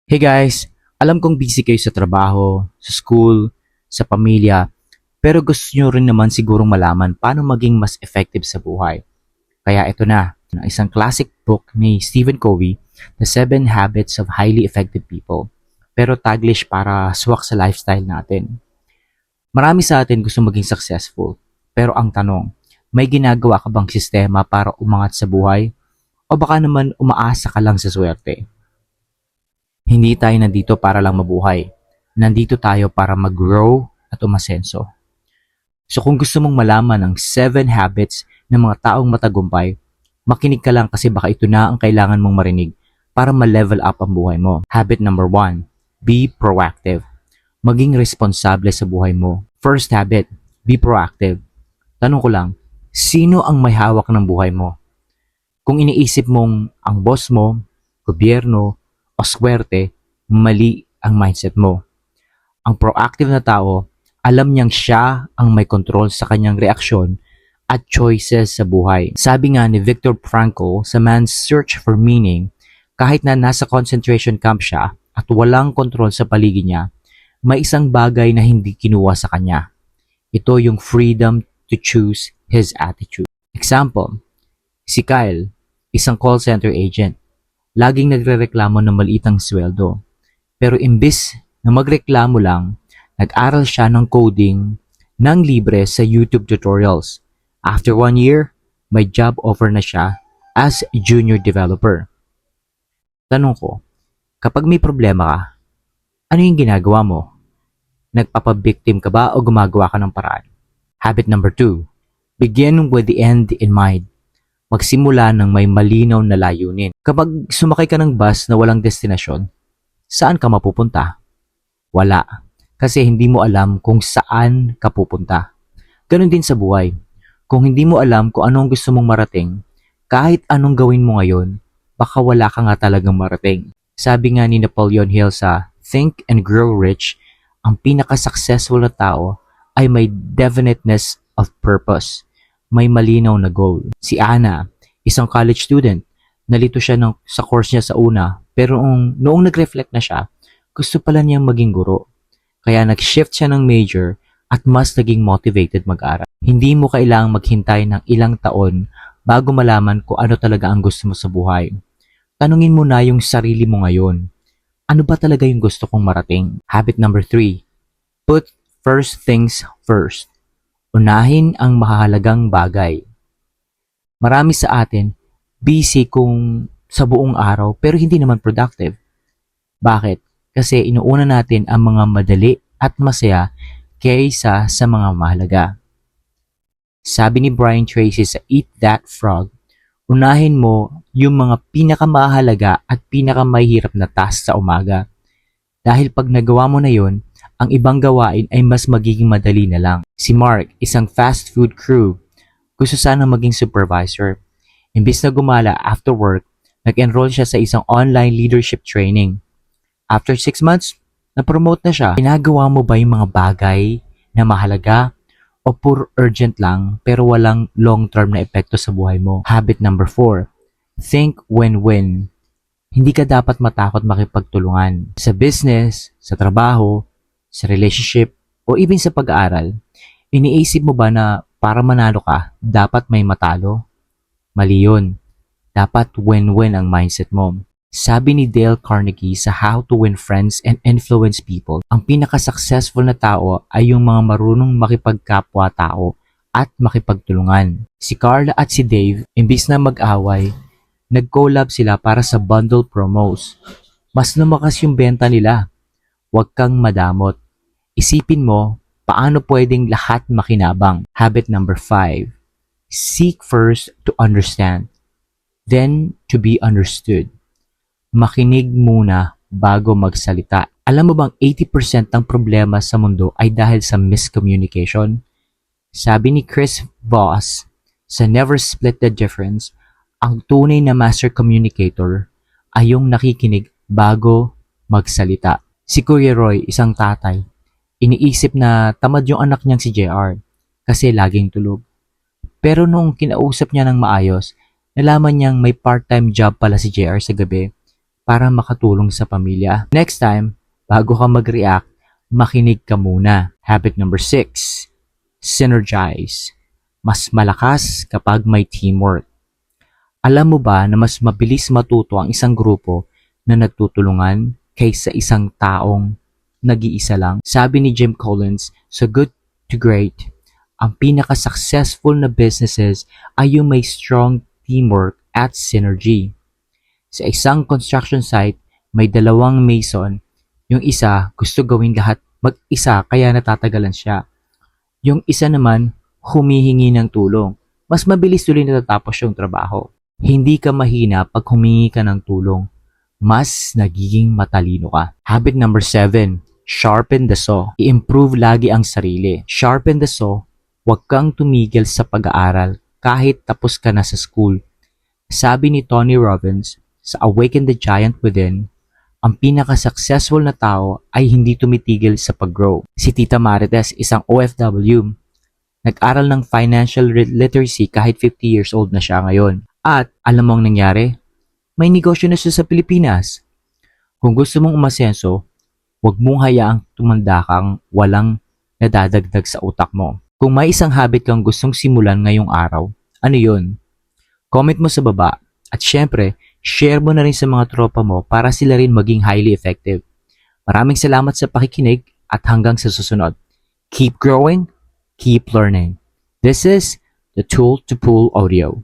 Hey guys, alam kong busy kayo sa trabaho, sa school, sa pamilya, pero gusto nyo rin naman sigurong malaman paano maging mas effective sa buhay. Kaya ito na, ang isang classic book ni Stephen Covey, The 7 Habits of Highly Effective People, pero taglish para swak sa lifestyle natin. Marami sa atin gusto maging successful, pero ang tanong, may ginagawa ka bang sistema para umangat sa buhay? O baka naman umaasa ka lang sa swerte? Hindi tayo nandito para lang mabuhay. Nandito tayo para mag-grow at umasenso. So kung gusto mong malaman ang 7 habits ng mga taong matagumpay, makinig ka lang kasi baka ito na ang kailangan mong marinig para ma-level up ang buhay mo. Habit number 1, be proactive. Maging responsable sa buhay mo. First habit, be proactive. Tanong ko lang, sino ang may hawak ng buhay mo? Kung iniisip mong ang boss mo, gobyerno, o swerte, mali ang mindset mo. Ang proactive na tao, alam niyang siya ang may control sa kanyang reaksyon at choices sa buhay. Sabi nga ni Viktor Frankl sa Man's Search for Meaning, kahit na nasa concentration camp siya at walang control sa paligid niya, may isang bagay na hindi kinuha sa kanya. Ito yung freedom to choose his attitude. Example, si Kyle, isang call center agent. Laging nagrereklamo ng maliit ang sweldo. Pero imbis na magreklamo lang, nag-aral siya ng coding ng libre sa YouTube tutorials. After 1 year, may job offer na siya as junior developer. Tanong ko, kapag may problema ka, ano yung ginagawa mo? Nagpapabiktim ka ba o gumagawa ka ng paraan? Habit number 2, begin with the end in mind. Magsimula ng may malinaw na layunin. Kapag sumakay ka ng bus na walang destinasyon, saan ka mapupunta? Wala. Kasi hindi mo alam kung saan ka pupunta. Ganon din sa buhay. Kung hindi mo alam kung anong gusto mong marating, kahit anong gawin mo ngayon, baka wala ka nga talagang marating. Sabi nga ni Napoleon Hill sa Think and Grow Rich, ang pinaka-successful na tao ay may definiteness of purpose. May malinaw na goal. Si Anna, isang college student, nalito siya sa course niya sa una, pero noong nag-reflect na siya, gusto pala niyang maging guro. Kaya nag-shift siya ng major at mas naging motivated mag-aral. Hindi mo kailangang maghintay ng ilang taon bago malaman kung ano talaga ang gusto mo sa buhay. Tanungin mo na yung sarili mo ngayon. Ano ba talaga yung gusto kong marating? Habit number 3, put first things first. Unahin ang mahalagang bagay. Marami sa atin, busy kung sa buong araw pero hindi naman productive. Bakit? Kasi inuuna natin ang mga madali at masaya kaysa sa mga mahalaga. Sabi ni Brian Tracy sa Eat That Frog, unahin mo yung mga pinakamahalaga at pinakamahirap na task sa umaga. Dahil pag nagawa mo na yun, ang ibang gawain ay mas magiging madali na lang. Si Mark, isang fast food crew, gusto sana maging supervisor. Imbis na gumala after work, nag-enroll siya sa isang online leadership training. After 6 months, na-promote na siya. Ginagawa mo ba yung mga bagay na mahalaga o puro urgent lang pero walang long-term na epekto sa buhay mo? Habit number 4, think win-win. Hindi ka dapat matakot makipagtulungan. Sa business, sa trabaho, sa relationship, o even sa pag-aaral, iniisip mo ba na para manalo ka, dapat may matalo? Mali yun. Dapat win-win ang mindset mo. Sabi ni Dale Carnegie sa How to Win Friends and Influence People, ang pinaka-successful na tao ay yung mga marunong makipagkapwa-tao at makipagtulungan. Si Carla at si Dave, imbis na mag-away, nag-collab sila para sa bundle promos. Mas lumakas yung benta nila. Huwag kang madamot. Isipin mo, paano pwedeng lahat makinabang? Habit number 5, seek first to understand, then to be understood. Makinig muna bago magsalita. Alam mo bang 80% ng problema sa mundo ay dahil sa miscommunication? Sabi ni Chris Voss sa Never Split the Difference, ang tunay na master communicator ay yung nakikinig bago magsalita. Si Kuya Roy, isang tatay, iniisip na tamad yung anak niyang si JR kasi laging tulog. Pero nung kinausap niya ng maayos, nalaman niyang may part-time job pala si JR sa gabi. para makatulong sa pamilya. Next time, bago ka mag-react, makinig ka muna. Habit number 6, synergize. Mas malakas kapag may teamwork. Alam mo ba na mas mabilis matuto ang isang grupo na nagtutulungan kaysa isang taong nag-iisa lang? Sabi ni Jim Collins sa Good to Great, ang pinaka-successful na businesses ay yung may strong teamwork at synergy. Sa isang construction site, may dalawang mason. Yung isa gusto gawin lahat mag-isa kaya natatagalan siya. Yung isa naman humihingi ng tulong. Mas mabilis tuloy natatapos yung trabaho. Hindi ka mahina pag humingi ka ng tulong. Mas nagiging matalino ka. Habit number 7, sharpen the saw. I-improve lagi ang sarili. Sharpen the saw. Huwag kang tumigil sa pag-aaral kahit tapos ka na sa school. Sabi ni Tony Robbins sa Awaken the Giant Within, ang pinaka-successful na tao ay hindi tumitigil sa pag-grow. Si Tita Marites, isang OFW, nag-aral ng financial literacy kahit 50 years old na siya ngayon. At alam mo ang nangyari? May negosyo na siya sa Pilipinas. Kung gusto mong umasenso, huwag mong hayaang tumanda kang walang nadadagdag sa utak mo. Kung may isang habit kang gustong simulan ngayong araw, ano yun? Comment mo sa baba. At syempre, share mo na rin sa mga tropa mo para sila rin maging highly effective. Maraming salamat sa pakikinig at hanggang sa susunod. Keep growing, keep learning. This is the Tool to Pool Audio.